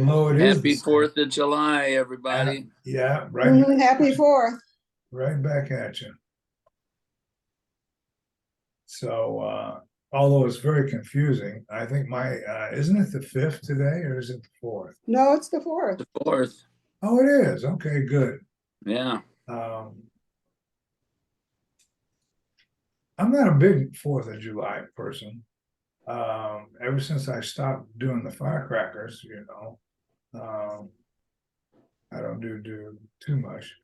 Although it is the Happy same. 4th of July, everybody. Yeah, Happy 4th. right back at you. So, although it's very confusing, I think isn't it the 5th today or is it the 4th? No, it's the 4th. The 4th. Oh, it is. Okay, good. Yeah. I'm not a big 4th of July person. Ever since I stopped doing the firecrackers, I don't do too much.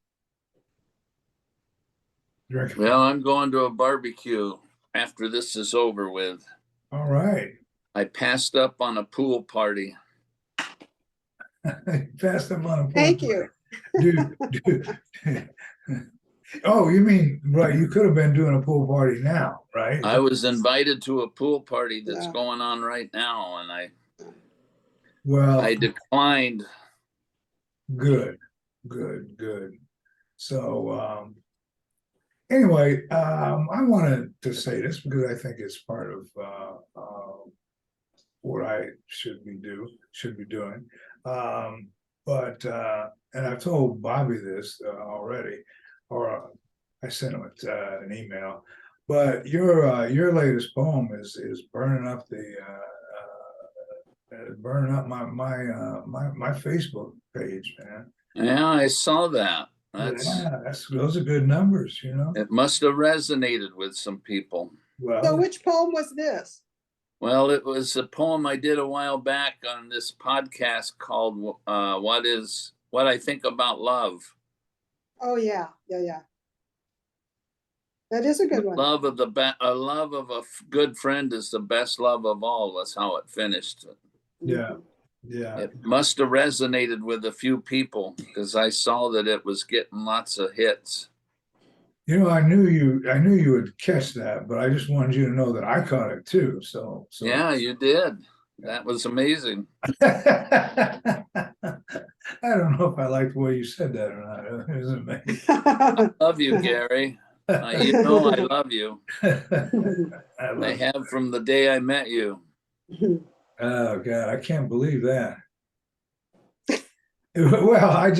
Well, I'm going to a barbecue after this is over with. All right. I passed up on a pool party. Passed up on a pool Thank party. you. Dude. Oh, you mean, right, you could have been doing a pool party now, right? I was invited to a pool party that's Yeah. going on right now, and I Well, declined. good. So, anyway, I wanted to say this because I think it's part of what I should be doing. And I've told Bobby this already, or I sent him an email. But your latest poem is burning up my Facebook page, man. Yeah, I saw that. Those are good numbers, It must have resonated with some people. Well, So which poem was this? Well, it was a poem I did a while back on this podcast called What I Think About Love. Oh, yeah. That is a good one. A love of a good friend is the best love of all. That's how it finished. Yeah. It must have resonated with a few people because I saw that it was getting lots of hits. I knew you would catch that, but I just wanted you to know that I caught it too. So yeah, you did. That was amazing. I don't know if I like the way you said that or not. It was amazing. I love you, Gary. You know I love you. I have from the day I met you. Oh God, I can't believe that. Well,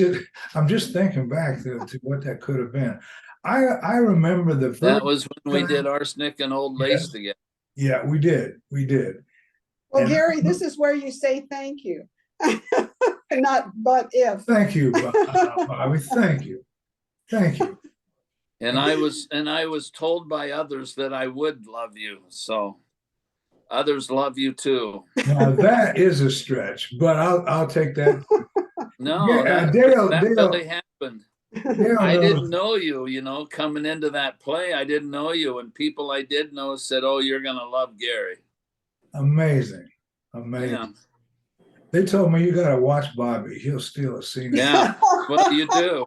I'm just thinking back to what that could have been. I remember the first. That was when we did Arsenic and Old Lace together. Yeah, we did. Well, and Gary, this is where you say thank you. Not but if. Thank you, Bobby. Thank you. And I was told by others that I would love you. So others love you too. Now that is a stretch, but I'll take that. No, that really happened. I didn't know you, coming into that play, I didn't know you. And people I did know said, oh, you're going to love Gary. Amazing. Yeah. They told me you got to watch Bobby. He'll steal a scene. Yeah, well, you do.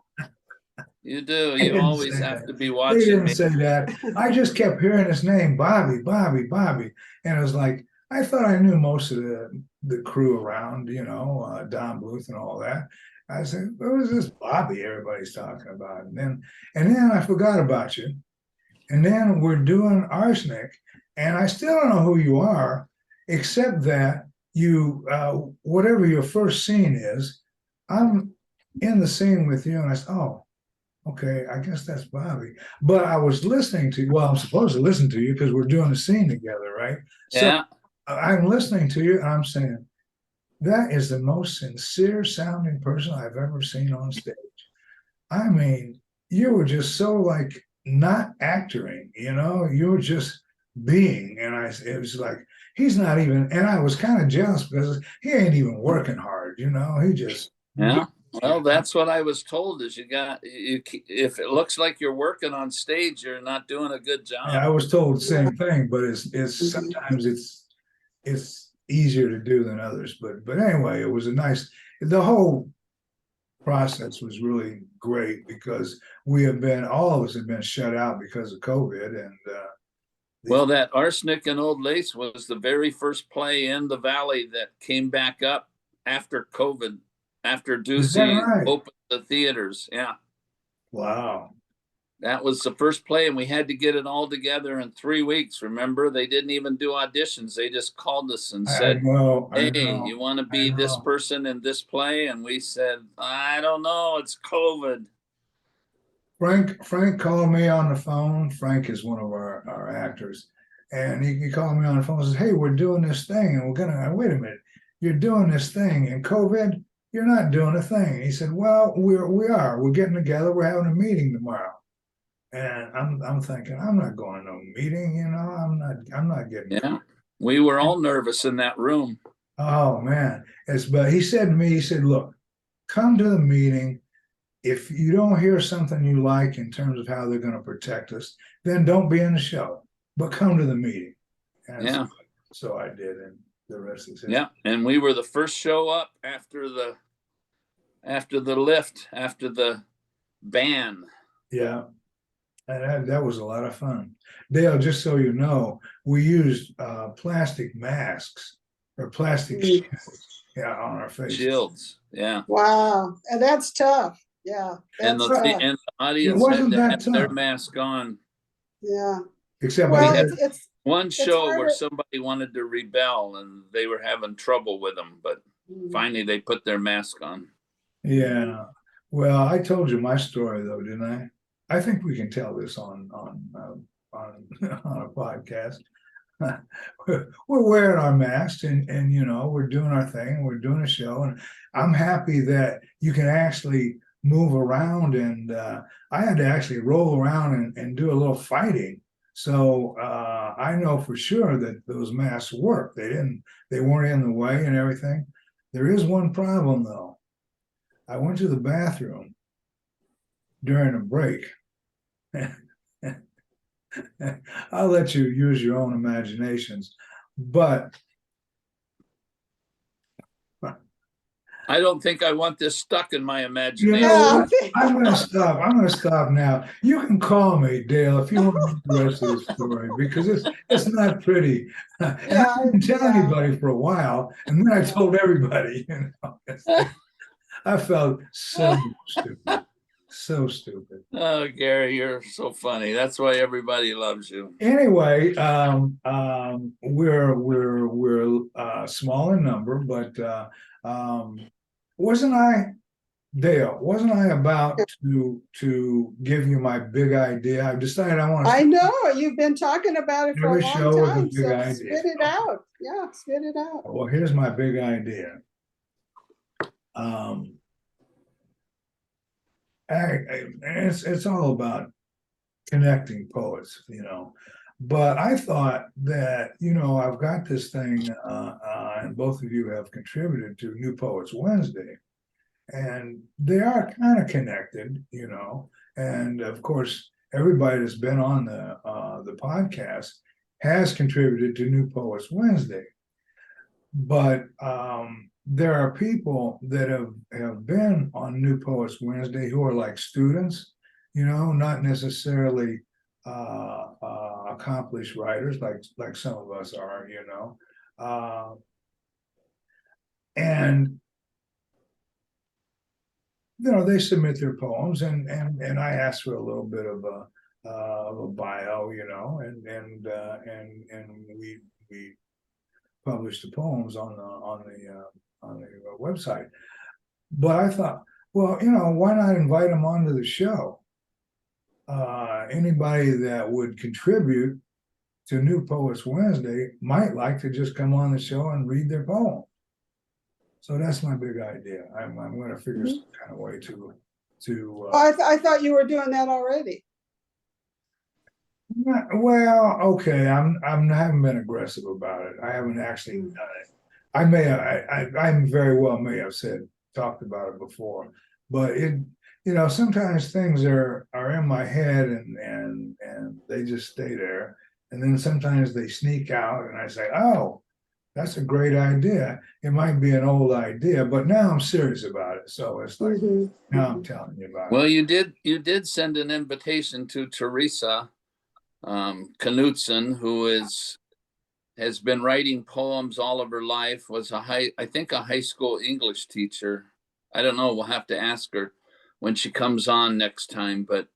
You do. You always have to be watching. They didn't say that. I just kept hearing his name, Bobby. And it was like, I thought I knew most of the crew around, Don Bluth and all that. I said, what was this Bobby everybody's talking about? And then I forgot about you. And then we're doing Arsenic, and I still don't know who you are, except that you, whatever your first scene is, I'm in the scene with you, and I said, oh, okay, I guess that's Bobby. But I was listening to you. Well, I'm supposed to listen to you because we're doing a scene together, right? Yeah. So I'm listening to you, and I'm saying, that is the most sincere sounding person I've ever seen on stage. I mean, you were just so like not acting, you were just being. And it was like, he's not even, and I was kind of jealous because he ain't even working hard, he just. Yeah. Well, that's what I was told is if it looks like you're working on stage, you're not doing a good job. Yeah, I was told the same thing, but it's sometimes it's easier to do than others. But anyway, it was the whole process was really great because all of us have been shut out because of COVID. And well, that Arsenic and Old Lace was the very first play in the Valley that came back up after COVID, after Ducey opened the theaters. Yeah. Wow. That was the first play, and we had to get it all together in 3 weeks. Remember, they didn't even do auditions. They just called us and I said, know, I "Hey, know, you want to I be this know. person in this play?" And we said, "I don't know. It's COVID." Frank called me on the phone. Frank is one of our actors. And he called me on the phone and says, "Hey, we're doing this thing and we're gonna wait a minute. You're doing this thing in COVID, you're not doing a thing." He said, "Well, we are. We're getting together, we're having a meeting tomorrow." And I'm thinking, I'm not going to no meeting, you know, I'm not getting Yeah, we were all nervous in that room. Oh man. But he said to me, he said, "Look, come to the meeting. If you don't hear something you like in terms of how they're going to protect us, then don't be in the show, but come to the meeting." And Yeah. So I did, and the rest is history. Yeah, and we were the first show up after the lift, after the ban. Yeah, and that was a lot of fun. Dale, just so you know, we used plastic masks or plastic shields, yeah, on our faces. Shields, yeah. Wow, and that's tough. Yeah, And that's the tough. audience had to have their mask on. Yeah. Except Well, we had it's one show where harder. somebody wanted to rebel and they were having trouble with them, but finally they put their mask on. Yeah. Well, I told you my story though, didn't I? I think we can tell this on on a podcast. We're wearing our masks and you know we're doing our thing and we're doing a show, and I'm happy that you can actually move around, and I had to actually roll around and do a little fighting. So I know for sure that those masks work. They weren't in the way and everything. There is one problem though. I went to the bathroom during a break. I'll let you use your own imaginations, but I don't think I want this stuck in my you imagination. know, I'm going to stop. I'm going to stop now. You can call me, Dale, if you want the rest of the story, because it's not pretty. And I didn't tell anybody for a while, and then I told everybody. You know, I felt so stupid. So stupid. Oh, Gary, you're so funny. That's why everybody loves you. Anyway, we're small in number, but wasn't I, Dale? Wasn't I about to give you my big idea? I've decided I want to. I know you've been talking about it for a long time. So idea. spit it out. Yeah, spit it out. Well, here's my big idea. It's all about connecting poets, you know. But I thought that, you know, I've got this thing, and both of you have contributed to New Poets Wednesday, and they are kind of connected, you know. And of course, everybody that's been on the podcast has contributed to New Poets Wednesday. But there are people that have been on New Poets Wednesday who are like students, you know, not necessarily accomplished writers like some of us are, you know, and you know they submit their poems, and I ask for a little bit of a bio, you know, and we publish the poems on the website. But I thought, well, you know, why not invite them onto the show? Anybody that would contribute to New Poets Wednesday might like to just come on the show and read their poem. So that's my big idea. I'm going to figure some kind of way to. I thought you were doing that already. Well, okay. I haven't been aggressive about it. I haven't actually done it. I very well may have talked about it before, but you know, sometimes things are in my head and they just stay there, and then sometimes they sneak out, and I say, oh, that's a great idea. It might be an old idea, but now I'm serious about it. So it's like now I'm telling you about it. Well, you did send an invitation to Teresa Knutson, who has been writing poems all of her life, was I think a high school English teacher. I don't know, we'll have to ask her when she comes on next time, but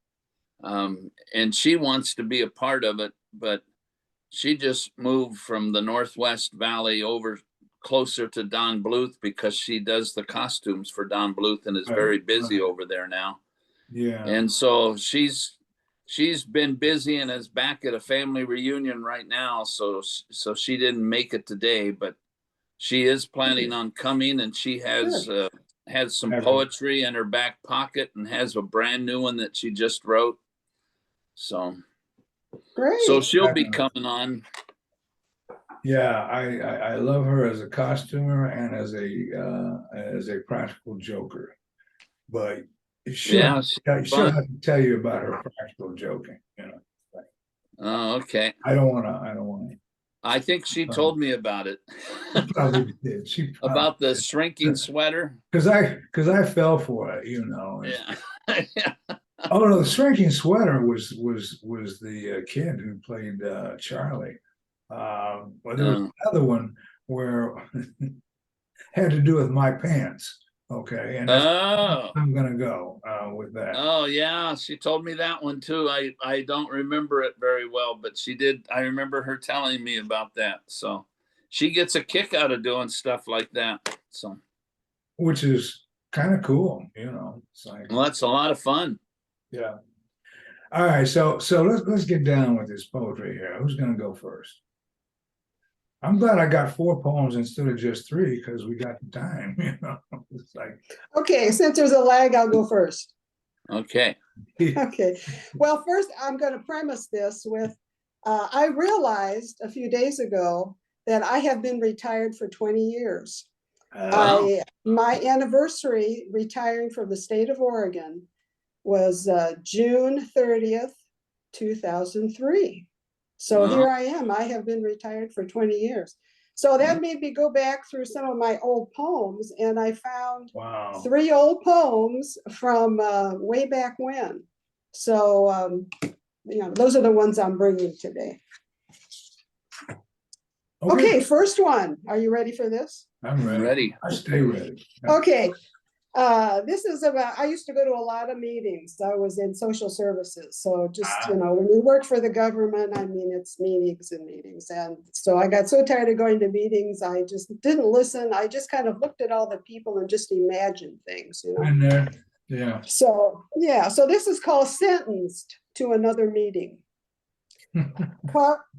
And she wants to be a part of it, but she just moved from the Northwest Valley over closer to Don Bluth because she does the costumes for Don Bluth and is very busy over there now. Yeah. And so she's been busy and is back at a family reunion right now. So she didn't make it today, but she is planning on coming, and she has some poetry in her back pocket and has a brand new one that she just wrote. So Great. so she'll be coming on. Yeah, I love her as a costumer and as a practical joker. But she'll have to tell you about her practical joking, you know. Oh, okay. I don't wanna. I think she told me about it. She probably did. About the shrinking sweater. Because I fell for it, you know. Yeah. Oh no, the shrinking sweater was the kid who played Charlie. Well, there was another one where had to do with my pants. Okay, and that's I'm gonna go with that. Oh yeah, she told me that one too. I don't remember it very well, but she did. I remember her telling me about that. So she gets a kick out of doing stuff like that. So, which is kind of cool, you know. It's like, well, that's a lot of fun. Yeah. All right, so let's get down with this poetry here. Who's gonna go first? I'm glad I got 4 poems instead of just 3 because we got the time, you know. It's like, okay, since there's a lag, I'll go first. Okay. Okay. Well, first I'm going to premise this with I realized a few days ago that I have been retired for 20 years. My anniversary retiring from the state of Oregon was June 30th, 2003. So here I am. I have been retired for 20 years. So that made me go back through some of my old poems, and I found 3 old poems from way back when. So, you know, those are the ones I'm bringing today. Okay, first one. Are you ready for this? I'm ready. I stay ready. Okay. This is about, I used to go to a lot of meetings. I was in social services. So just, you know, when you work for the government, I mean, it's meetings and meetings. And so I got so tired of going to meetings, I just didn't listen. I just kind of looked at all the people and just imagined things, you know. And there, yeah. So, yeah, so this is called Sentenced to Another Meeting.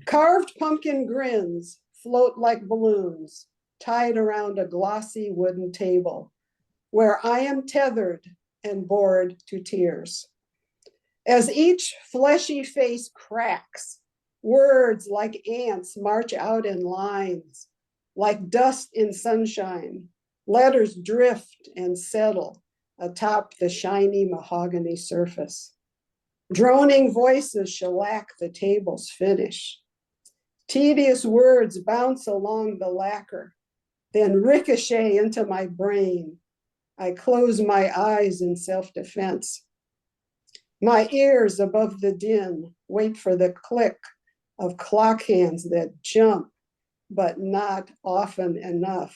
Carved pumpkin grins float like balloons tied around a glossy wooden table, where I am tethered and bored to tears. As each fleshy face cracks, words like ants march out in lines, like dust in sunshine. Letters drift and settle atop the shiny mahogany surface. Droning voices shellac the table's finish. Tedious words bounce along the lacquer, then ricochet into my brain. I close my eyes in self-defense. My ears above the din wait for the click of clock hands that jump, but not often enough.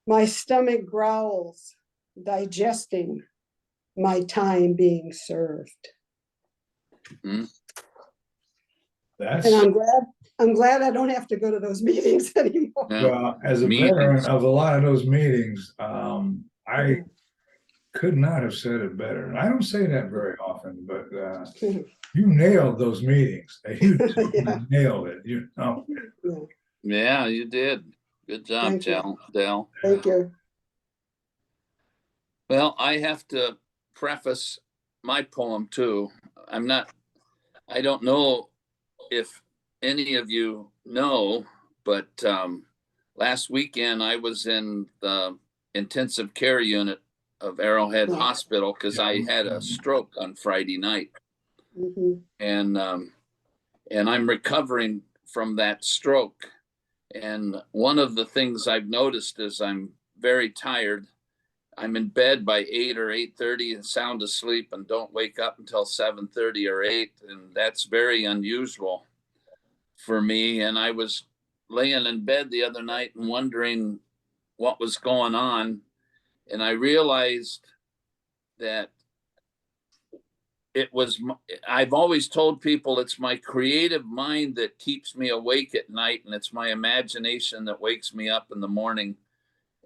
My stomach growls, digesting my time being served. Mm. And I'm glad I don't have to go to those meetings anymore. Well, as a veteran of a lot of those meetings, I could not have said it better. I don't say that very often, but you nailed those meetings. You nailed it, you know. Yeah, you did. Good job, Del. Thank you. Well, I have to preface my poem too. I don't know if any of you know, but last weekend I was in the intensive care unit of Arrowhead Hospital because I had a stroke on Friday night. And I'm recovering from that stroke. And one of the things I've noticed is I'm very tired. I'm in bed by 8 or 8:30 and sound asleep and don't wake up until 7:30 or 8. And that's very unusual for me. And I was laying in bed the other night and wondering what was going on. And I realized that I've always told people it's my creative mind that keeps me awake at night, and it's my imagination that wakes me up in the morning.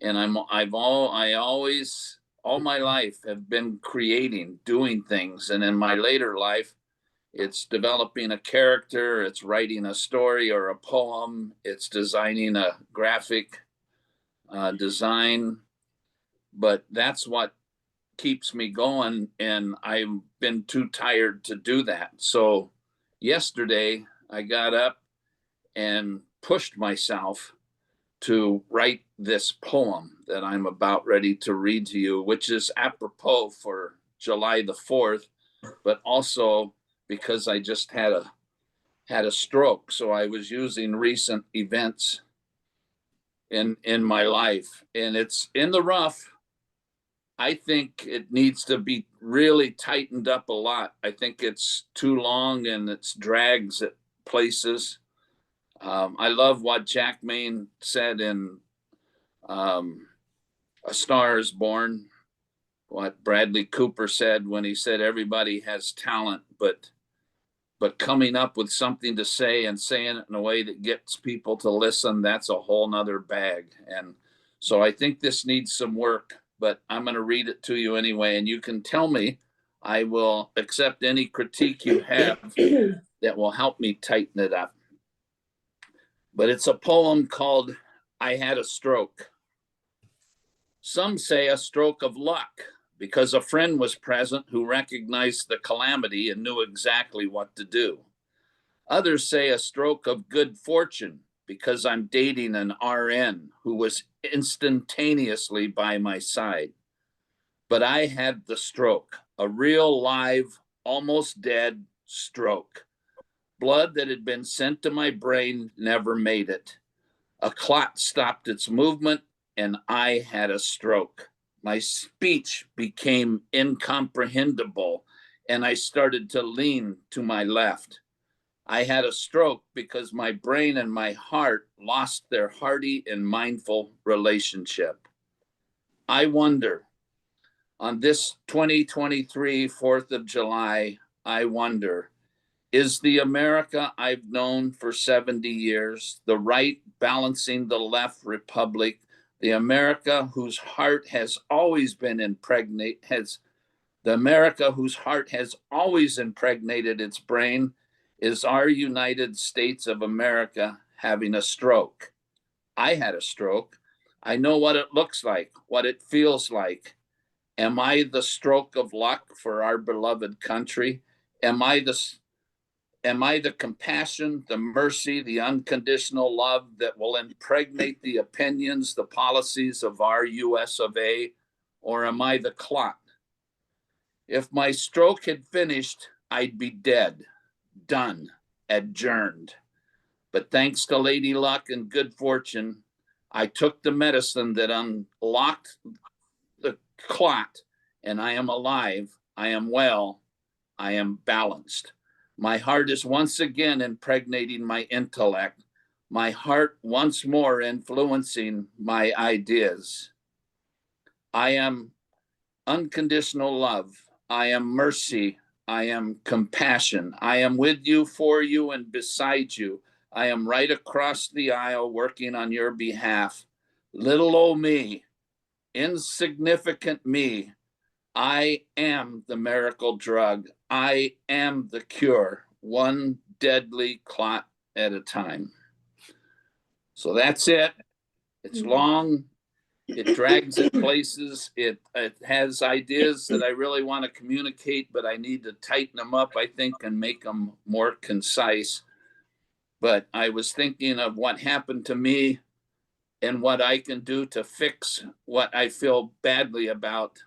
And I always, all my life have been creating, doing things. And in my later life, it's developing a character, it's writing a story or a poem, it's designing a graphic design. But that's what keeps me going, and I've been too tired to do that. So yesterday I got up and pushed myself to write this poem that I'm about ready to read to you, which is apropos for July the 4th, but also because I just had a stroke. So I was using recent events in my life, and it's in the rough. I think it needs to be really tightened up a lot. I think it's too long and it's drags at places. I love what Jack Maine said in A Star is Born, what Bradley Cooper said when he said everybody has talent, but coming up with something to say and saying it in a way that gets people to listen, that's a whole nother bag. And so I think this needs some work, but I'm going to read it to you anyway, and you can tell me. I will accept any critique you have that will help me tighten it up. But it's a poem called I Had a Stroke. Some say a stroke of luck, because a friend was present who recognized the calamity and knew exactly what to do. Others say a stroke of good fortune, because I'm dating an RN who was instantaneously by my side. But I had the stroke, a real live, almost dead stroke. Blood that had been sent to my brain never made it. A clot stopped its movement, and I had a stroke. My speech became incomprehensible, and I started to lean to my left. I had a stroke because my brain and my heart lost their hearty and mindful relationship. I wonder, on this 2023 4th of July, I wonder, is the America I've known for 70 years, the right balancing the left republic, the America whose heart has always been the America whose heart has always impregnated its brain, is our United States of America having a stroke? I had a stroke. I know what it looks like, what it feels like. Am I the stroke of luck for our beloved country? Am I the compassion, the mercy, the unconditional love that will impregnate the opinions, the policies of our US of A? Or am I the clot? If my stroke had finished, I'd be dead, done, adjourned. But thanks to Lady Luck and good fortune, I took the medicine that unlocked the clot, and I am alive, I am well, I am balanced. My heart is once again impregnating my intellect, my heart once more influencing my ideas. I am unconditional love. I am mercy. I am compassion. I am with you, for you, and beside you. I am right across the aisle working on your behalf. Little old me, insignificant me, I am the miracle drug. I am the cure, one deadly clot at a time. So that's it. It's long. It drags at places. It has ideas that I really want to communicate, but I need to tighten them up, I think, and make them more concise. But I was thinking of what happened to me and what I can do to fix what I feel badly about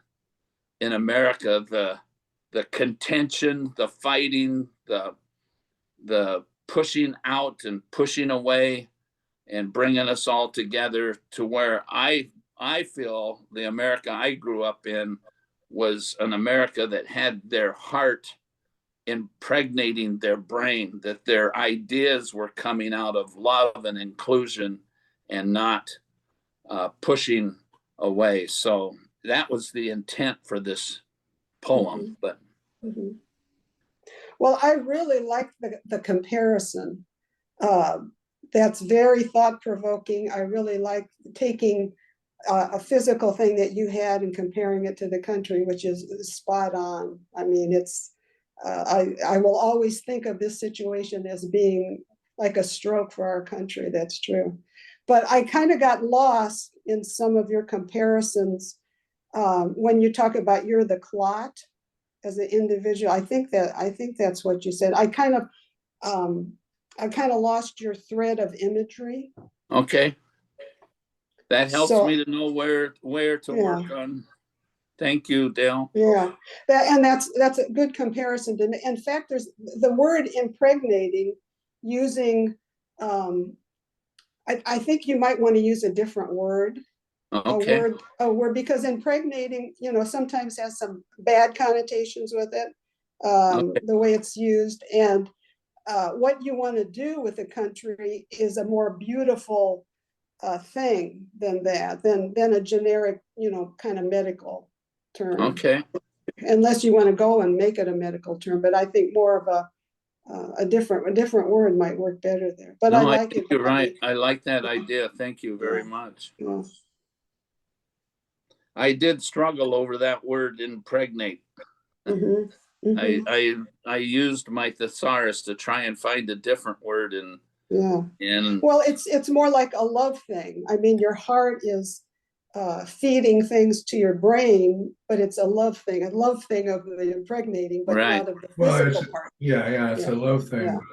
in America, the contention, the fighting, the pushing out and pushing away, and bringing us all together to where I feel the America I grew up in was an America that had their heart impregnating their brain, that their ideas were coming out of love and inclusion and not pushing away. So that was the intent for this poem. But Well, I really like the comparison. That's very thought-provoking. I really like taking a physical thing that you had and comparing it to the country, which is spot on. I mean, I will always think of this situation as being like a stroke for our country. That's true. But I kind of got lost in some of your comparisons when you talk about you're the clot as an individual. I think that's what you said. I kind of lost your thread of imagery. Okay. That helps So, me to know where to work on. Thank you, Dale. Yeah, that's a good comparison to me. In fact, there's the word impregnating using, I think you might want to use a different word. Okay. A word, because impregnating, sometimes has some bad connotations with it, Okay. the way it's used. And what you want to do with a country is a more beautiful thing than that, than a generic, kind of medical term. Okay. Unless you want to go and make it a medical term, but I think more of a different word might work better there. But No, I I like think it. you're right. I like that idea. Thank you very much. Yeah. I did struggle over that word impregnate. Mhm, mhm. I used my thesaurus to try and find a different word Yeah. and Well, it's more like a love thing. I mean, your heart is feeding things to your brain, but it's a love thing of the impregnating, but right. not of the Well, physical part. it's a love thing, Yeah. but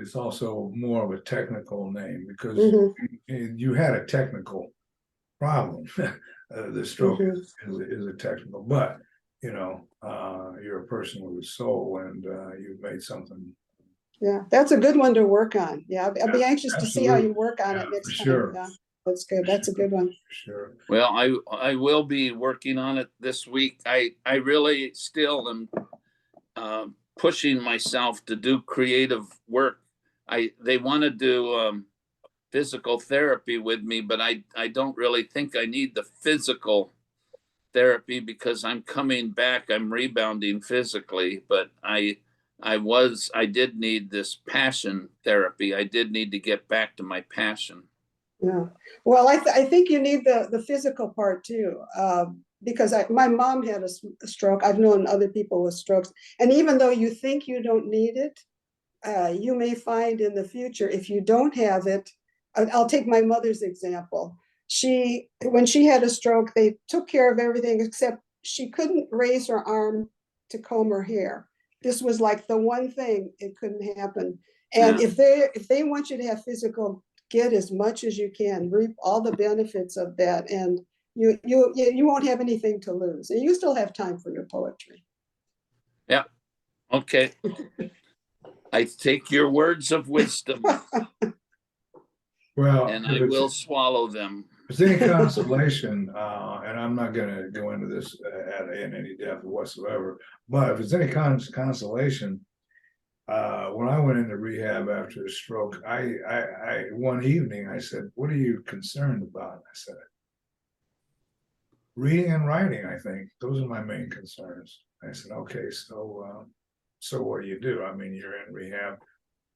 it's also more of a technical name because Mhm, you had a technical problem. The stroke mhm. is a technical, but you're a person with a soul, and you've made something. Yeah, that's a good one to work on. Yeah, I'll be anxious to see how Absolutely. you work on Yeah, it next for time. sure. Yeah, that's good. That's a good one. Sure. Well, I will be working on it this week. I really still am pushing myself to do creative work. They want to do physical therapy with me, but I don't really think I need the physical therapy because I'm coming back. I'm rebounding physically, but I did need this passion therapy. I did need to get back to my passion. Yeah. Well, I think you need the physical part too, because my mom had a stroke. I've known other people with strokes, and even though you think you don't need it, you may find in the future if you don't have it. I'll take my mother's example. When she had a stroke, they took care of everything except she couldn't raise her arm to comb her hair. This was like the one thing it couldn't happen. And Yeah. if they want you to have physical, get as much as you can, reap all the benefits of that, and you won't have anything to lose. And you still have time for your poetry. Yeah. Okay. I take your words of wisdom Well, and I will swallow them. if it's any consolation, and I'm not going to go into this in any depth whatsoever, but if it's any consolation, when I went into rehab after a stroke, I one evening I said, "What are you concerned about?" I said, "Reading and writing. I think those are my main concerns." I said, "Okay, so what do you do? I mean, you're in rehab."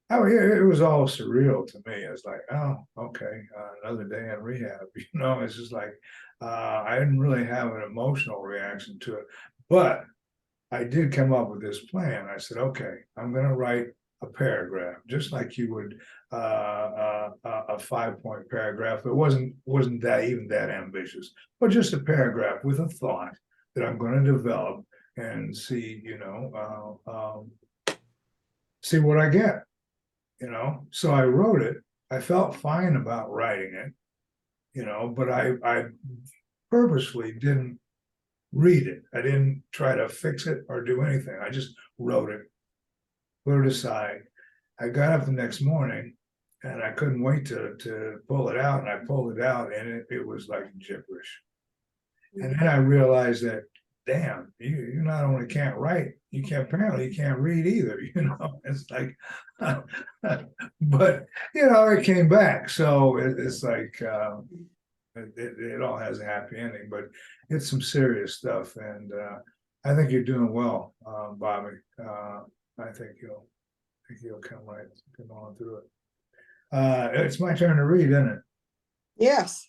Oh yeah, it was all surreal to me. It's like, oh, okay, another day in rehab. It's just like I didn't really have an emotional reaction to it, but I did come up with this plan. I said, okay, I'm going to write a paragraph, just like you would a 5-point paragraph. It wasn't that even that ambitious, but just a paragraph with a thought that I'm going to develop and see, see what I get. So I wrote it. I felt fine about writing it, but I purposely didn't read it. I didn't try to fix it or do anything. I just wrote it, put it aside. I got up the next morning and I couldn't wait to pull it out, and I pulled it out, and it was like gibberish. And then I realized that, damn, you not only can't write, apparently you can't read either. It's like, but it came back. So it's like it all has a happy ending, but it's some serious stuff. And I think you're doing well, Bobby. I think you'll come on through it. It's my turn to read, isn't it? Yes.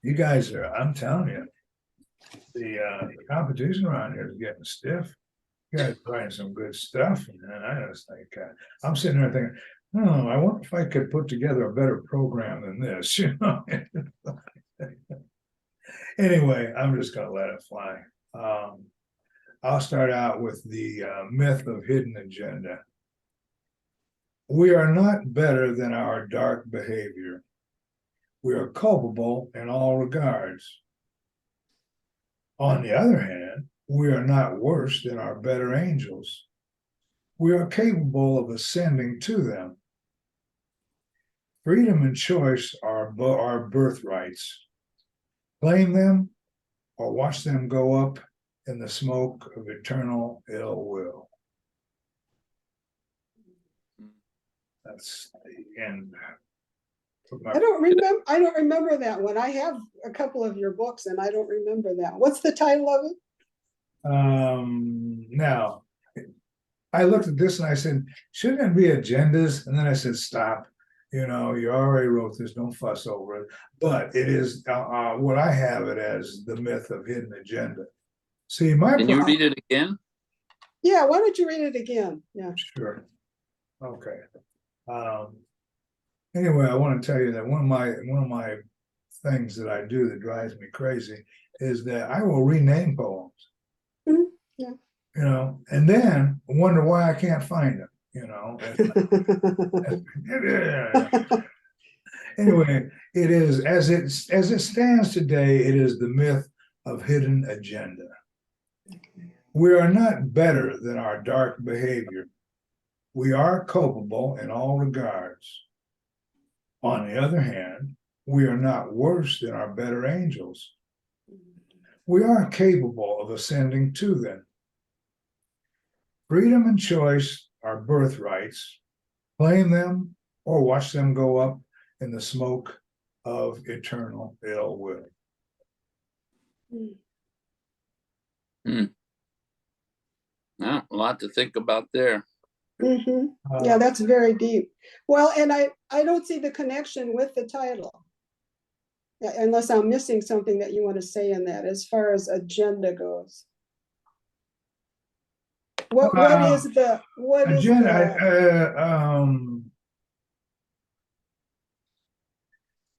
You guys are, I'm telling you, the competition around here is getting stiff. You guys are writing some good stuff, and I just think I'm sitting there thinking, oh, I wonder if I could put together a better program than this, you know. Anyway, I'm just gonna let it fly. I'll start out with the myth of hidden agenda. We are not better than our dark behavior. We are culpable in all regards. On the other hand, we are not worse than our better angels. We are capable of ascending to them. Freedom and choice are our birthrights. Claim them or watch them go up in the smoke of eternal ill will. That's the end. I don't remember that one. I have a couple of your books and I don't remember that. What's the title of it? Now, I looked at this and I said, shouldn't it be agendas? And then I said, stop. You know, you already wrote this, don't fuss over it. But it is what I have it as the myth of hidden agenda. See, Can you read it again? Yeah, why don't you read it again? Yeah. Sure. Okay. Anyway, I want to tell you that one of my things that I do that drives me crazy is that I will rename poems. Mm-hmm. Yeah. You know, and then wonder why I can't find them, you know. Anyway, it is as it stands today, it is the myth of hidden agenda. We are not better than our dark behavior. We are culpable in all regards. On the other hand, we are not worse than our better angels. We are capable of ascending to them. Freedom and choice are birthrights. Claim them or watch them go up in the smoke of eternal ill will. A lot to think about there. Mm-hmm. Yeah, that's very deep. Well, and I don't see the connection with the title. Yeah, unless I'm missing something that you want to say in that as far as agenda goes. What is the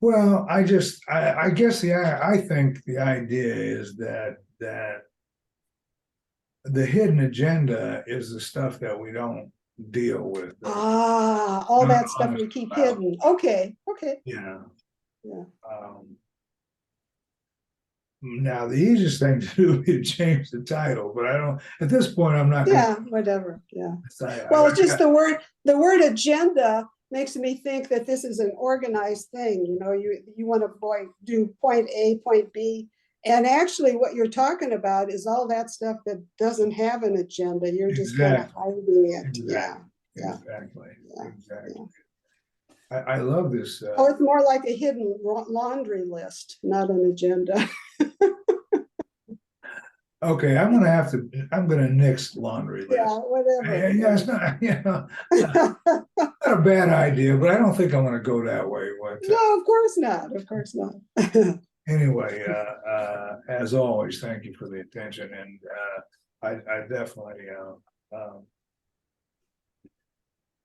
well, I guess I think the idea is that the hidden agenda is the stuff that we don't deal with. All that stuff we keep hidden. Okay. Yeah. Yeah. Now the easiest thing to do would be to change the title, but I don't. At this point, I'm not. Yeah, whatever. Yeah. Well, it's just the word agenda makes me think that this is an organized thing. You know, you want to do point A, point B, and actually, what you're talking about is all that stuff that doesn't have an agenda. You're just kind of hiding it. Exactly. Yeah. Exactly. Yeah. Exactly. Yeah. I love this. Oh, it's more like a hidden laundry list, not an agenda. Okay, I'm gonna nix laundry list. Yeah, whatever. Yeah, it's not, you know, not a bad idea, but I don't think I'm gonna go that way. No, of course not. Of course not. Anyway, as always, thank you for the attention, and I definitely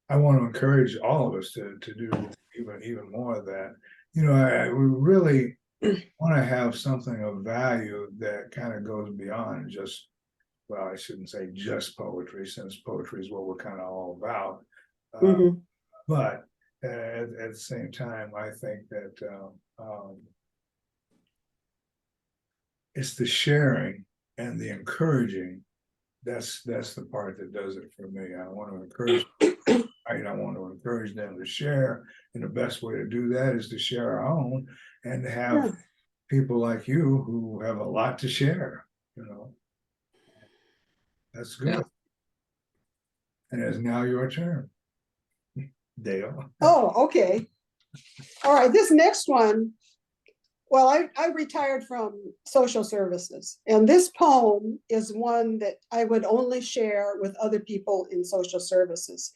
I want to encourage all of us to do even more of that. You know, we really want to have something of value that kind of goes beyond just, well, I shouldn't say just poetry, since poetry is what we're kind of all about. But at the same time, I think that it's the sharing and the encouraging. That's the part that does it for me. I want to encourage. I want to encourage them to share, and the best way to do that is to share our own, and to have people like you who have a lot to share. You know, that's good. Yeah. And it's now your turn, Dale. Oh, okay. All right. This next one Well, I retired from social services, and this poem is one that I would only share with other people in social services.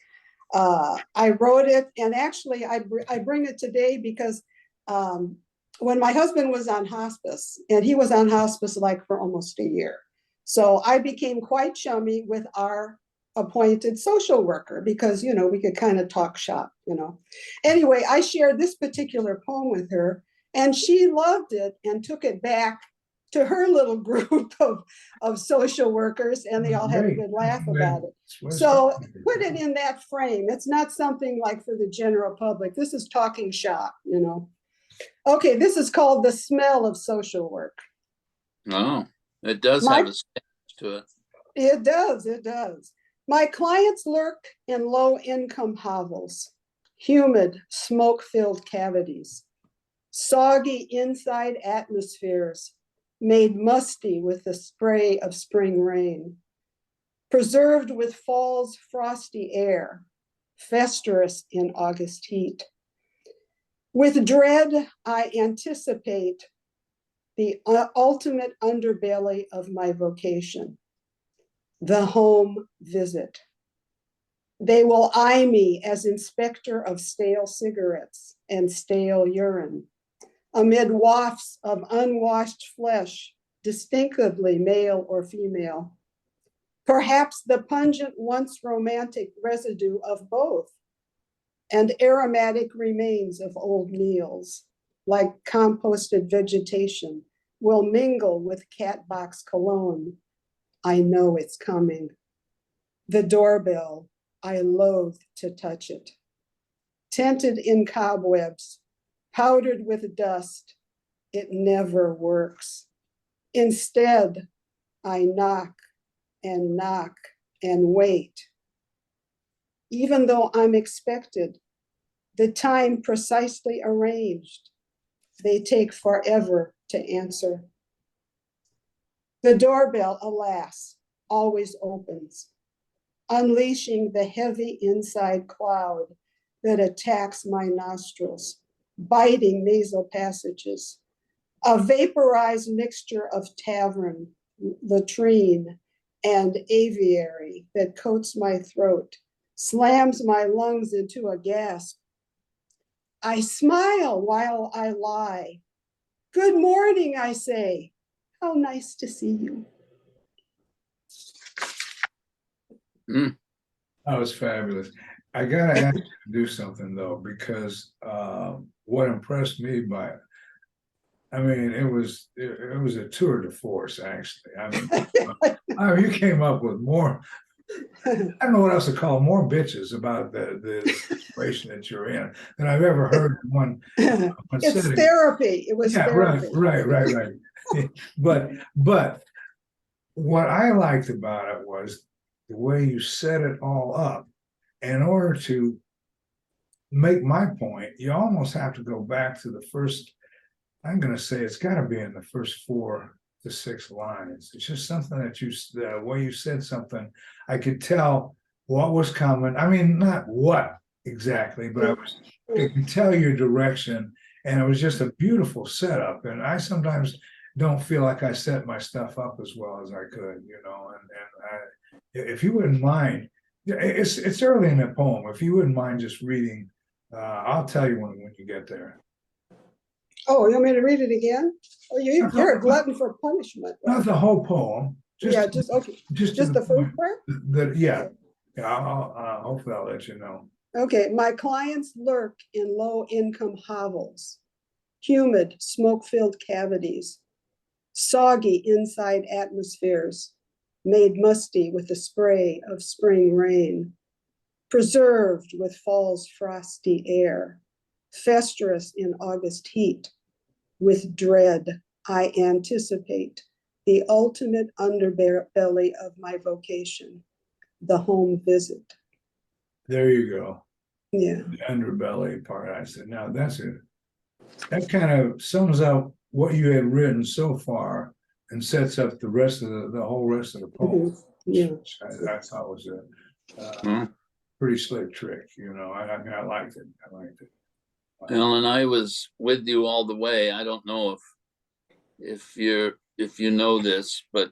I wrote it, and actually I bring it today because when my husband was on hospice, and he was on hospice like for almost a year, so I became quite chummy with our appointed social worker because, you know, we could kind of talk shop, you know. Anyway, I shared this particular poem with her, and she loved it and took it back to her little group of social workers, and they all had a Great. good laugh about it. Well, So put it in that frame. It's not something like for the general public. This is talking shop, you know. Okay, this is called The Smell of Social Work. Oh, it does My- have a stench to it. It does, it does. My clients lurk in low-income hovels, humid, smoke-filled cavities, soggy inside atmospheres made musty with the spray of spring rain, preserved with fall's frosty air, festerous in August heat. With dread, I anticipate the ultimate underbelly of my vocation, the home visit. They will eye me as inspector of stale cigarettes and stale urine, amid wafts of unwashed flesh, distinctively male or female. Perhaps the pungent, once romantic residue of both, and aromatic remains of old meals, like composted vegetation, will mingle with cat box cologne. I know it's coming. The doorbell, I loathe to touch it. Tented in cobwebs, powdered with dust, it never works. Instead, I knock and wait. Even though I'm expected, the time precisely arranged, they take forever to answer. The doorbell, alas, always opens, unleashing the heavy inside cloud that attacks my nostrils, biting nasal passages, a vaporized mixture of tavern, latrine, and aviary that coats my throat, slams my lungs into a gasp. I smile while I lie. Good morning, I say. How nice to see you. Mm. That was fabulous. I gotta ask you to do something though, because what impressed me by it, I mean, it was a tour de force, actually. I mean, you came up with more. I don't know what else to call it, more bitches about the situation that you're in than I've ever heard in one It's sitting. therapy. It was Yeah, therapy. right. But what I liked about it was the way you set it all up. In order to make my point, you almost have to go back to the first, I'm going to say it's got to be in the first 4 to 6 lines. It's just something that the way you said something, I could tell what was coming. I mean, not what exactly, but I could tell your direction, and it was just a beautiful setup. And I sometimes don't feel like I set my stuff up as well as I could, you know. If you wouldn't mind, it's early in the poem. If you wouldn't mind just reading, I'll tell you when you get there. Oh, you want me to read it again? Oh, you're a glutton for punishment. Not the whole poem. Yeah, just okay. Just the first part? Yeah. Okay. Yeah, I'll hopefully I'll let you know. Okay, my clients lurk in low-income hovels, humid, smoke-filled cavities, soggy inside atmospheres, made musty with the spray of spring rain, preserved with fall's frosty air, festerous in August heat. With dread, I anticipate the ultimate underbelly of my vocation, the home visit. There you go. Yeah. The underbelly part. I said, now that's it. That kind of sums up what you had written so far and sets up the rest of the whole rest of the poem. Yeah. I thought was a pretty slick trick, you know. I mean, I liked it. Well, and I was with you all the way. I don't know if if you know this, but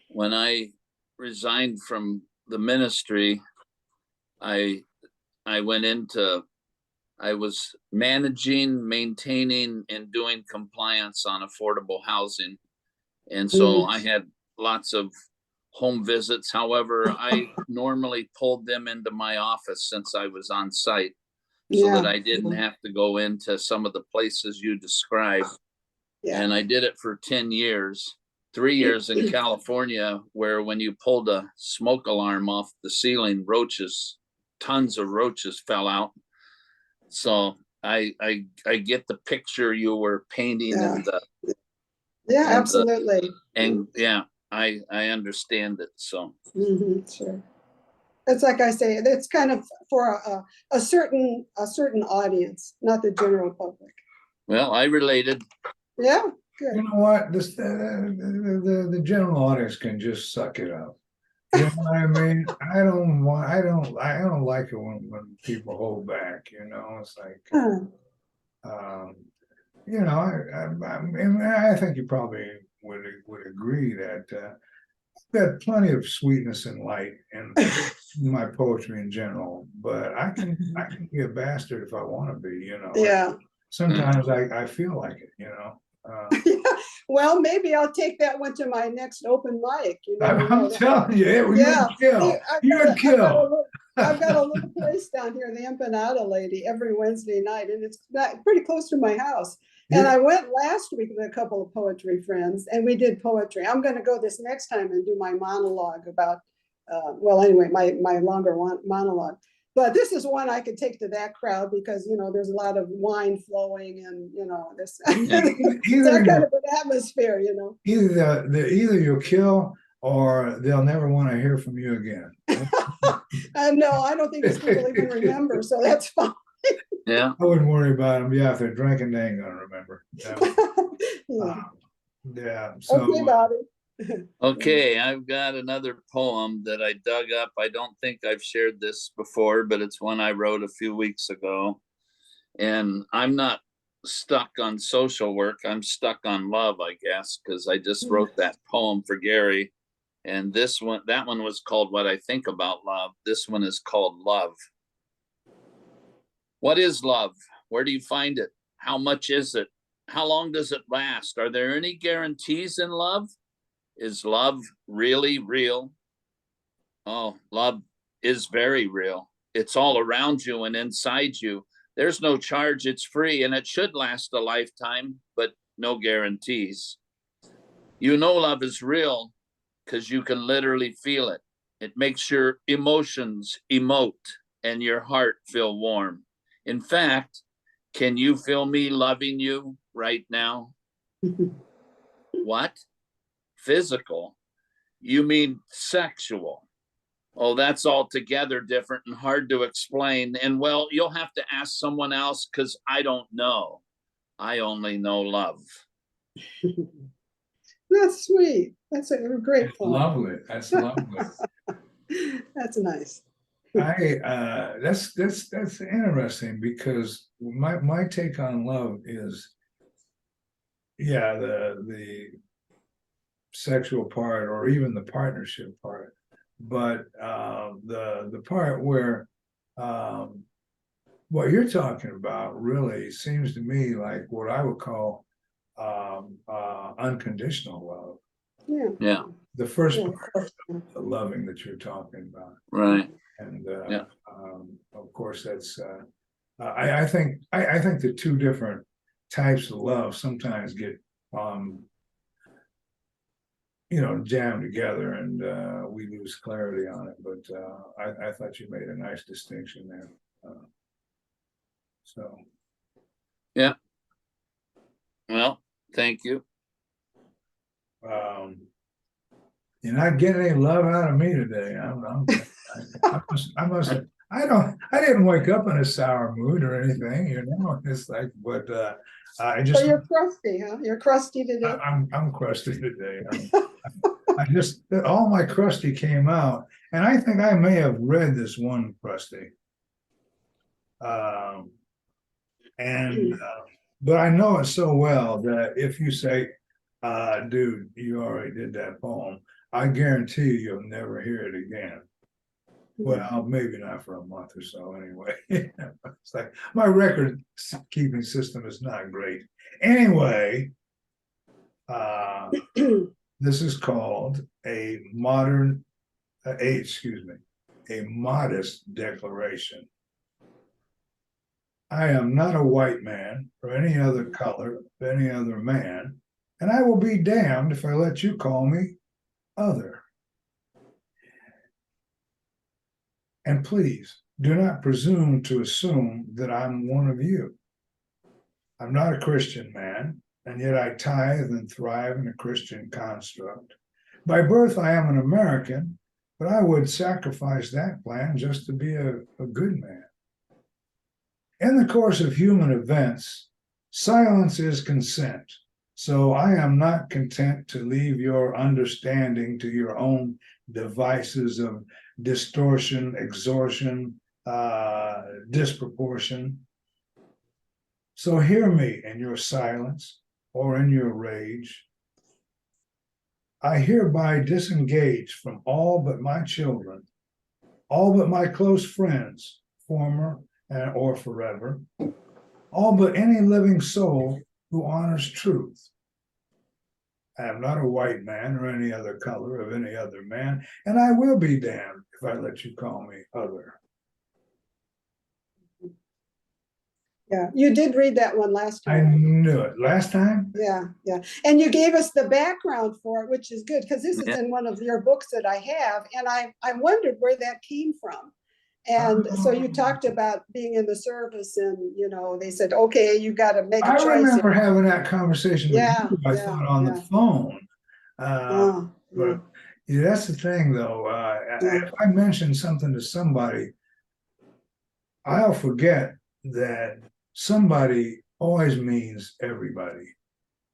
when I resigned from the ministry, I I went into I was managing, maintaining, and doing compliance on affordable housing. And so I had lots of home visits. However, I normally pulled them into my office since I was on site so that Yeah. I didn't have to go into some of the places you described. Yeah. And I did it for 10 years, 3 years in California, where when you pulled a smoke alarm off the ceiling, tons of roaches fell out. So I get the picture you were painting Yeah. and the Yeah, and the absolutely. and yeah, I understand it. So Sure. It's like I say, it's kind of for a certain audience, not the general public. well, I related. Yeah, You good. know what? The general audience can just suck it up. You know what I mean? I don't like it when people hold back, you know, it's like, Huh. um, you know, I think you probably would agree that, got plenty of sweetness and light in my poetry in general, but I can be a bastard if I want to be, you know. Yeah. Sometimes I feel like it, you know. Well, maybe I'll take that one to my next open mic. You never know. I'm telling you, Yeah. you would kill. I've got a little place down here, the Empanada Lady, every Wednesday night, and it's pretty close to my house. And Yeah. I went last week with a couple of poetry friends, and we did poetry. I'm going to go this next time and do my monologue about, well, anyway, my longer monologue. But this is one I could take to that crowd because, you know, there's a lot of wine flowing and, you know, this that kind of an atmosphere, you know. Either you'll kill or they'll never want to hear from you again. No, I don't think these people even remember, so that's fine. Yeah. I wouldn't worry about them. Yeah, if they're drinking, they ain't gonna remember. Yeah. Yeah. So Okay, Bobby. Okay, I've got another poem that I dug up. I don't think I've shared this before, but it's one I wrote a few weeks ago. And I'm not stuck on social work. I'm stuck on love, I guess, because I just wrote that poem for Gary. And that one was called What I Think About Love. This one is called Love. What is love? Where do you find it? How much is it? How long does it last? Are there any guarantees in love? Is love really real? Oh, love is very real. It's all around you and inside you. There's no charge, it's free, and it should last a lifetime, but no guarantees. You know love is real because you can literally feel it. It makes your emotions emote and your heart feel warm. In fact, can you feel me loving you right now? What? Physical? You mean sexual? Oh, that's altogether different and hard to explain. And well, you'll have to ask someone else because I don't know. I only know love. That's sweet. That's a great poem. lovely. That's lovely. That's nice. That's interesting because my take on love is, yeah, the sexual part or even the partnership part, but the part where what you're talking about really seems to me like what I would call unconditional love. Yeah. Yeah. The first Yeah, part of the loving that you're talking about. Right. And Yeah. of course, that's I think the two different types of love sometimes get jammed together, and we lose clarity on it. But I thought you made a nice distinction there. So Yeah. Well, thank you. You're not getting any love out of me today. I didn't wake up in a sour mood or anything, you know. It's like, but I just. So you're crusty, huh? You're crusty today. I'm crusty today. I just all my crusty came out, and I think I may have read this one crusty. And but I know it so well that if you say, Dude, you already did that poem. I guarantee you'll never hear it again. Well, maybe not for a month or so anyway. It's like my record keeping system is not great. Anyway, this is called a modest declaration. I am not a white man or any other color of any other man, and I will be damned if I let you call me other. And please do not presume to assume that I'm one of you. I'm not a Christian man, and yet I tithe and thrive in a Christian construct. By birth, I am an American, but I would sacrifice that plan just to be a good man. In the course of human events, silence is consent. So I am not content to leave your understanding to your own devices of distortion, extortion, disproportion. So hear me in your silence or in your rage. I hereby disengage from all but my children, all but my close friends, former or forever, all but any living soul who honors truth. I am not a white man or any other color of any other man, and I will be damned if I let you call me other. Yeah, you did read that one last I time. knew it. Last time? Yeah, yeah. And you gave us the background for it, which is good, because this is Yeah. in one of your books that I have, and I wondered where that came from. And so you talked about being in the service, and they said, okay, you got to make a I choice remember here. having that conversation with Yeah, you, I yeah, thought, on the yeah. phone. Oh, yeah, But yeah, that's the thing, though. yeah. If I mention something to somebody, I'll forget that somebody always means everybody.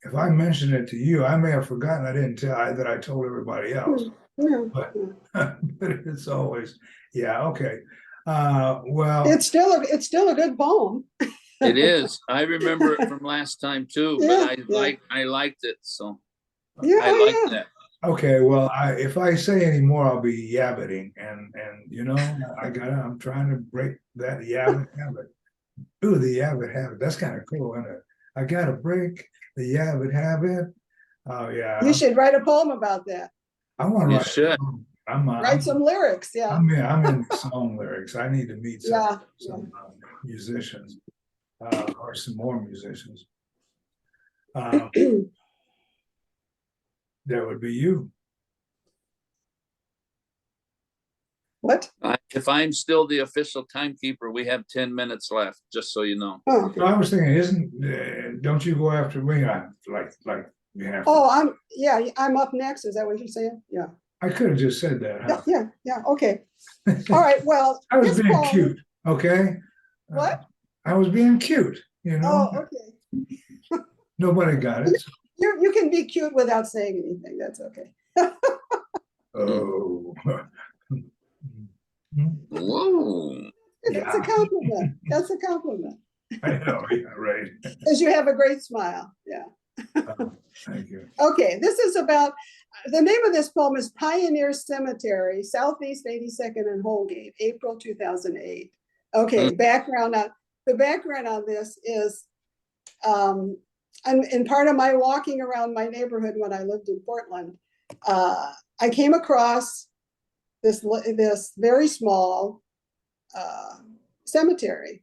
If I mention it to you, I may have forgotten I didn't tell that I told everybody else. Yeah, But, yeah. but it's always, yeah, okay. Well, It's still a good poem. It is. I remember it from last time too, but Yeah, yeah. I liked it, so Yeah, I like oh, yeah. that. okay, well, if I say any more, I'll be yabbiting, and I'm trying to break that yabbit habit. Ooh, the yabbit habit. That's kind of cool, isn't it? I gotta break the yabbit habit. Oh yeah, You should write a poem about that. I want to You write. should. Write some lyrics. Yeah, I'm in song lyrics. I need to meet yeah, some musicians, or some more musicians. That would be you. What? If I'm still the official timekeeper, we have 10 minutes left, just so you know. Oh, okay. So I was thinking, don't you go after me? I like you have to. Oh, I'm up next. Is that what you're saying? Yeah. I could have just said that, huh? Yeah. Okay. All right. Well, I was this being poem. cute, okay? What? I was being cute, Oh, okay. Nobody got it. You can be cute without saying anything. That's okay. Oh. Whoa. That's a compliment. That's a compliment. I know, yeah, right. Because you have a great smile. Yeah. Thank you. Okay, this is about, the name of this poem is Pioneer Cemetery, Southeast 82nd and Holgate, April 2008. Okay, the background on this is, in part of my walking around my neighborhood when I lived in Portland, I came across this very small cemetery.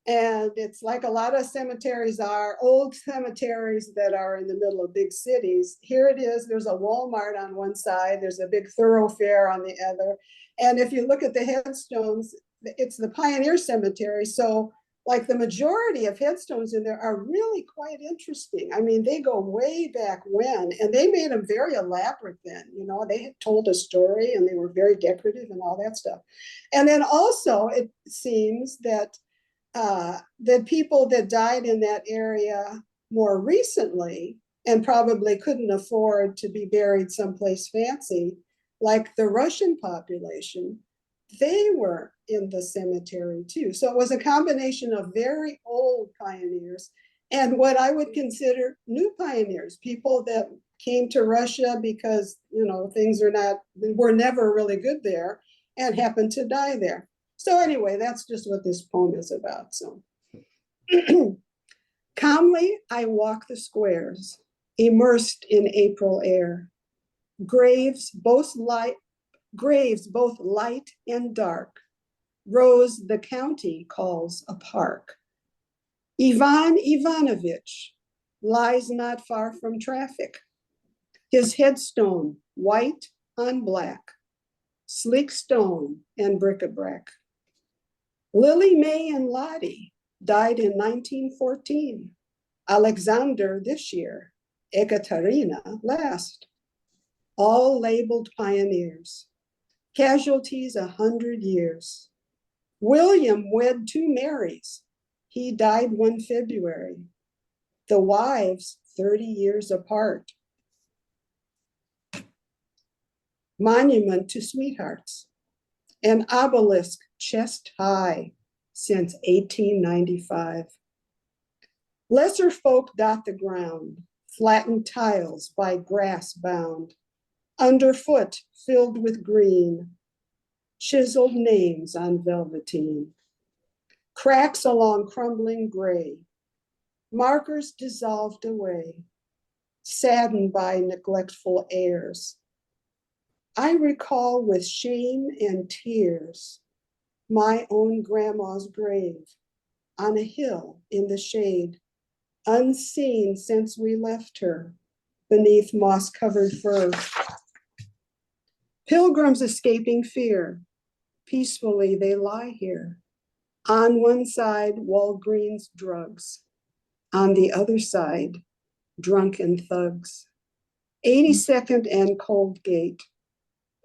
And it's like a lot of cemeteries are, old cemeteries that are in the middle of big cities. Here it is, there's a Walmart on one side, there's a big thoroughfare on the other. And if you look at the headstones, it's the Pioneer Cemetery. So like the majority of headstones in there are really quite interesting. I mean, they go way back when, and they made them very elaborate then. They had told a story and they were very decorative and all that stuff. And then also it seems that the people that died in that area more recently and probably couldn't afford to be buried someplace fancy, like the Russian population, they were in the cemetery too. So it was a combination of very old pioneers and what I would consider new pioneers, people that came to Russia because, you know, things were never really good there and happened to die there. So anyway, that's just what this poem is about. So calmly, I walk the squares, immersed in April air. Graves both light and dark. Rose the county calls a park. Ivan Ivanovich lies not far from traffic. His headstone white on black, sleek stone and bric-a-brac. Lily May and Lottie died in 1914. Alexander this year, Ekaterina last. All labeled pioneers. Casualties 100 years. William wed 2 Marys. He died 1 February. The wives 30 years apart. Monument to sweethearts. An obelisk chest high since 1895. Lesser folk dot the ground, flattened tiles by grass bound. Underfoot filled with green, chiseled names on velveteen. Cracks along crumbling gray, markers dissolved away, saddened by neglectful heirs. I recall with shame and tears my own grandma's grave on a hill in the shade, unseen since we left her beneath moss-covered fir. Pilgrims escaping fear, peacefully they lie here. On one side, Walgreens drugs. On the other side, drunken thugs. 82nd and Coldgate,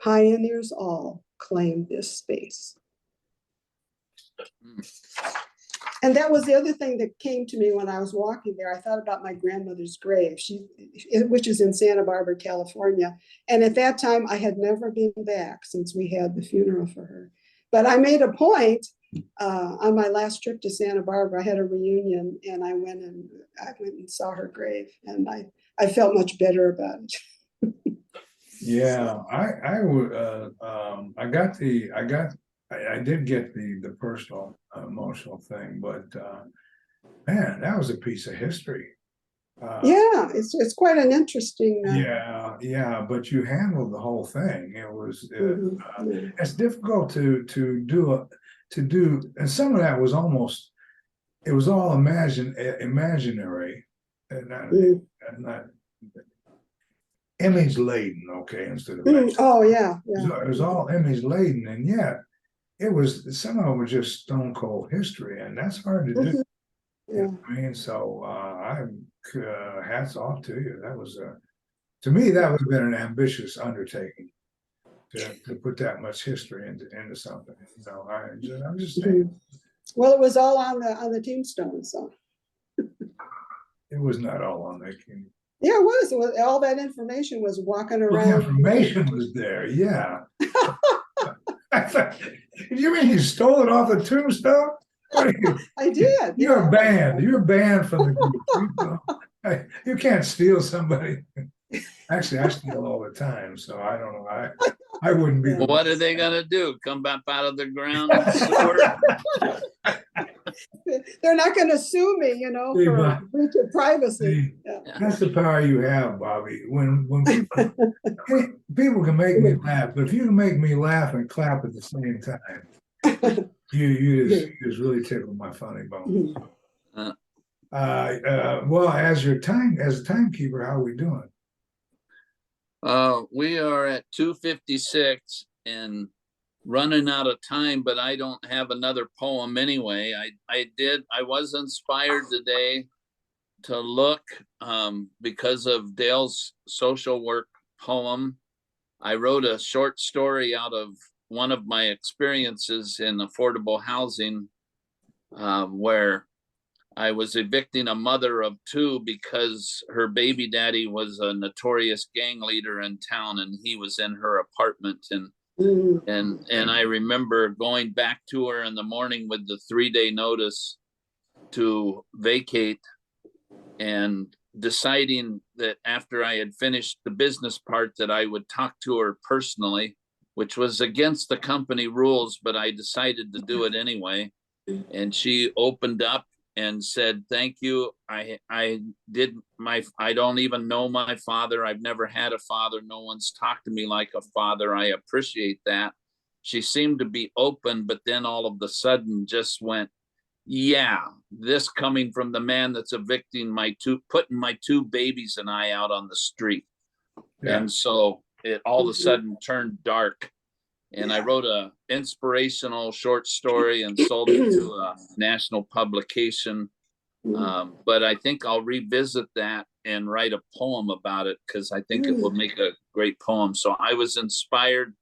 pioneers all claim this space. And that was the other thing that came to me when I was walking there. I thought about my grandmother's grave, which is in Santa Barbara, California. And at that time, I had never been back since we had the funeral for her. But I made a point on my last trip to Santa Barbara. I had a reunion, and I went and saw her grave, and I felt much better about it. Yeah, I would I did get the personal emotional thing, but man, that was a piece of history. Yeah, it's quite an interesting. Yeah, but you handled the whole thing. It was it's difficult to do, and some of that was almost, it was all imaginary, and not image laden. Okay, instead of oh yeah. it was all image laden, and yet it was, some of it was just stone cold history, and that's hard to do. Yeah. I mean, so hats off to you. That was to me, that would have been an ambitious undertaking to put that much history into something. You know, I'm just saying. Well, it was all on the tombstone, so It was not all on the. yeah, it was. All that information was walking around. Well, the information was there, yeah. You mean you stole it off the tombstone? I did. You're banned. You're banned from the group. You can't steal somebody. Actually, I steal all the time, so I don't know. I wouldn't be. Well, what are they gonna do? Come back out of the ground and snort? They're not going to sue me, you know, for breach of privacy. That's the power you have, Bobby. When people can make me laugh, but if you can make me laugh and clap at the same time, you just really tickle my funny bone. Well, as a timekeeper, how are we doing? We are at 2:56 and running out of time, but I don't have another poem anyway. I was inspired today to look because of Dale's social work poem. I wrote a short story out of one of my experiences in affordable housing where I was evicting a mother of 2 because her baby daddy was a notorious gang leader in town, and he was in her apartment. And I remember going back to her in the morning with the 3-day notice to vacate and deciding that after I had finished the business part that I would talk to her personally, which was against the company rules, but I decided to do it anyway. And she opened up and said, "Thank you. I don't even know my father. I've never had a father. No one's talked to me like a father. I appreciate that." She seemed to be open, but then all of a sudden just went, "Yeah, this coming from the man that's putting my two babies and I out on the street." Yeah. And so it all of a sudden turned dark. And I wrote a inspirational short story and sold it to a national publication. But I think I'll revisit that and write a poem about it, because I think it will make a great poem. So I was inspired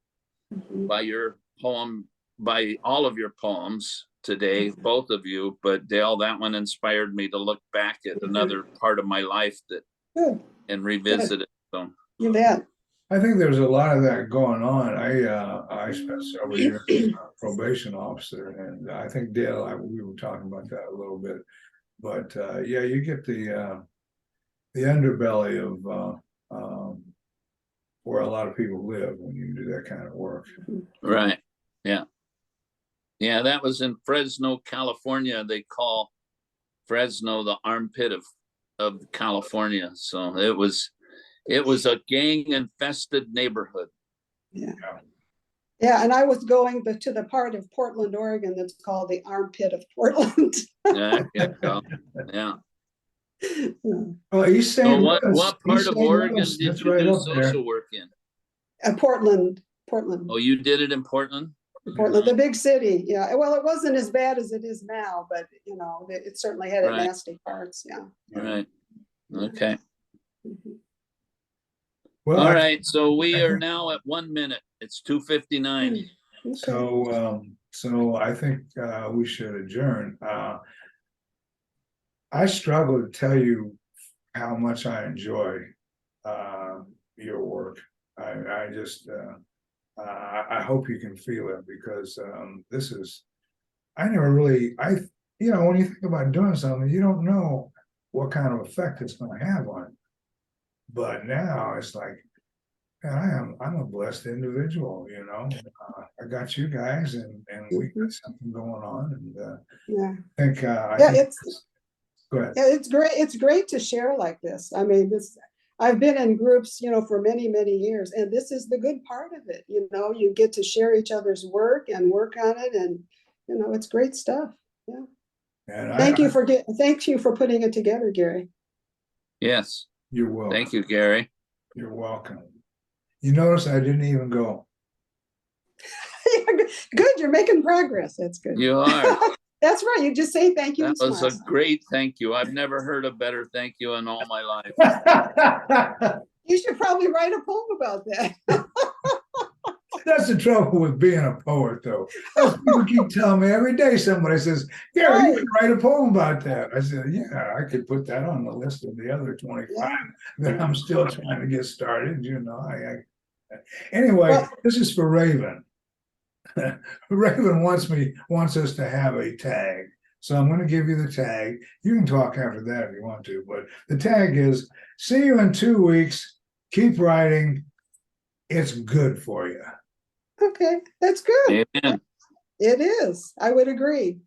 by your poem, by all of your poems today, both of you. But Dale, that one inspired me to look back at another part of my life and revisit it. So You bet. I think there's a lot of that going on. I spent several years as a probation officer, and I think Dale, we were talking about that a little bit. But yeah, you get the underbelly of where a lot of people live when you do that kind of work. right, yeah, that was in Fresno, California. They call Fresno the armpit of California. So it was a gang infested neighborhood. Yeah. Yeah, and I was going to the part of Portland, Oregon that's called the armpit of Portland. Yeah. Well, East St. So Louis. what part East of St. Oregon Louis, did that's you right do up there. social work in? Portland. Oh, you did it in Portland? Portland, the big city. Yeah. Well, it wasn't as bad as it is now, but it certainly had its nasty parts. Yeah. Right. Okay. Well, all right. So we are now at 1 minute. It's 2:59. Okay. So I think we should adjourn. I struggle to tell you how much I enjoy your work. I just I hope you can feel it, because this is, I never really, when you think about doing something, you don't know what kind of effect it's going to have on it. But now it's like, man, I'm a blessed individual, I got you guys, and we got something going on, and yeah, I think go ahead. Yeah, it's great. It's great to share like this. I mean, I've been in groups, for many, many years, and this is the good part of it. You get to share each other's work and work on it, and it's great stuff. Yeah. And thank you for putting it together, Gary. Yes. You're welcome. Thank you, Gary. You're welcome. You notice I didn't even go. Good. You're making progress. That's good. You are. That's right. You just say thank you. That was a great thank you. I've never heard a better thank you in all my life. You should probably write a poem about that. That's the trouble with being a poet, though. People keep telling me every day. Somebody says, "Yeah, you can write a poem about that." I said, "Yeah, I could put that on the list of the other 25 that I'm still trying to get started." Anyway, this is for Raven. Raven wants us to have a tag, so I'm going to give you the tag. You can talk after that if you want to, but the tag is: see you in 2 weeks. Keep writing. It's good for you. Okay, that's good. Amen. It is. I would agree.